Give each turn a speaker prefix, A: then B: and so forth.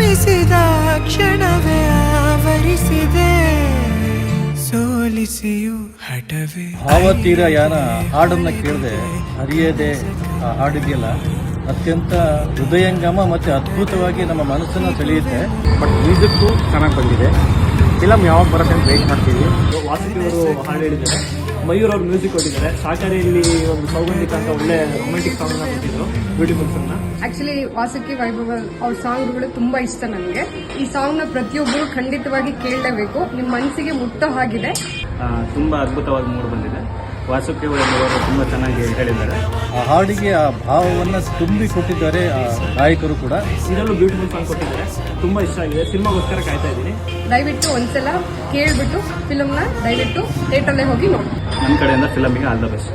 A: ಪ್ರೇಮಿಸಿದ ಕ್ಷಣವೇ ಆವರಿಸಿದೆ ಸೋಲಿಸಿಯು ಹಠವೇ.
B: ಭಾವತೀರ ಯಾನ ಹಾಡನ್ನ ಕೇಳದೆ ಹರಿಯದೆ ಆ ಹಾಡಿದೆಯಲ್ಲ ಅತ್ಯಂತ ಹೃದಯಂಗಮ ಮತ್ತು ಅದ್ಭುತವಾಗಿ ನಮ್ಮ ಮನಸ್ಸನ್ನು ಸೆಳೆಯುತ್ತೆ.
C: ಬಟ್ ಮ್ಯೂಸಿಕ್ಕು ಚೆನ್ನಾಗಿ ಬಂದಿದೆ. ಫಿಲಮ್ ಯಾವಾಗ ಬರುತ್ತೆ ಅಂತ ವೇಟ್ ಮಾಡ್ತೀವಿ. ವಾಸುಕಿ ಅವರು ಹಾಡು ಹೇಳಿದ್ದಾರೆ, ಮಯೂರ್ ಅವ್ರು ಮ್ಯೂಸಿಕ್ ಕೊಟ್ಟಿದ್ದಾರೆ. ಸಾಕಾರಿಯಲ್ಲಿ ಒಂದು ಸೌಗಂಧಿಕ ಅಂತ ಒಳ್ಳೆ ರೊಮ್ಯಾಂಟಿಕ್ ಸಾಂಗ್ ಕೊಟ್ಟಿದ್ರು, ಬ್ಯೂಟಿಫುಲ್ ಸಾಂಗ್.
D: ಆಕ್ಚುಲಿ ವಾಸುಕಿ ವೈಭವ ಅವ್ರ ಸಾಂಗ್ಗಳು ತುಂಬಾ ಇಷ್ಟ ನನಗೆ. ಈ ಸಾಂಗ್ ನ ಪ್ರತಿಯೊಬ್ಬರು ಖಂಡಿತವಾಗಿ ಕೇಳಲೇಬೇಕು, ನಿಮ್ಮ ಮನಸ್ಸಿಗೆ ಮುಟ್ಟೋ ಹಾಗಿದೆ.
C: ತುಂಬಾ ಅದ್ಭುತವಾಗಿ ಮೂಡ್ ಬಂದಿದೆ. ವಾಸುಕಿ ಅವರು ತುಂಬಾ ಚೆನ್ನಾಗಿ ಹೇಳಿದ್ದಾರೆ.
B: ಆ ಹಾಡಿಗೆ ಆ ಭಾವವನ್ನು ತುಂಬಿ ಕೊಟ್ಟಿದ್ದಾರೆ ಆ ಗಾಯಕರು ಕೂಡ.
C: ಇದರಲ್ಲೂ ಬ್ಯೂಟಿಫುಲ್ ಸಾಂಗ್ ಕೊಟ್ಟಿದ್ದಾರೆ, ತುಂಬಾ ಇಷ್ಟ ಆಗಿದೆ. ಸಿನಿಮಾಗೋಸ್ಕರ ಕಾಯ್ತಾ ಇದ್ದೀನಿ.
D: ದಯವಿಟ್ಟು ಒಂದ್ಸಲ ಕೇಳ್ಬಿಟ್ಟು ಫಿಲಮ್ನ ದಯವಿಟ್ಟು ಥಿಯೇಟರ್ಲ್ಲೇ ಹೋಗಿ ನೋಡಿ.
C: ನನ್ನ ಕಡೆಯಿಂದ ಫಿಲಮಿಗೆ ಆಲ್ ದ ಬೆಸ್ಟ್.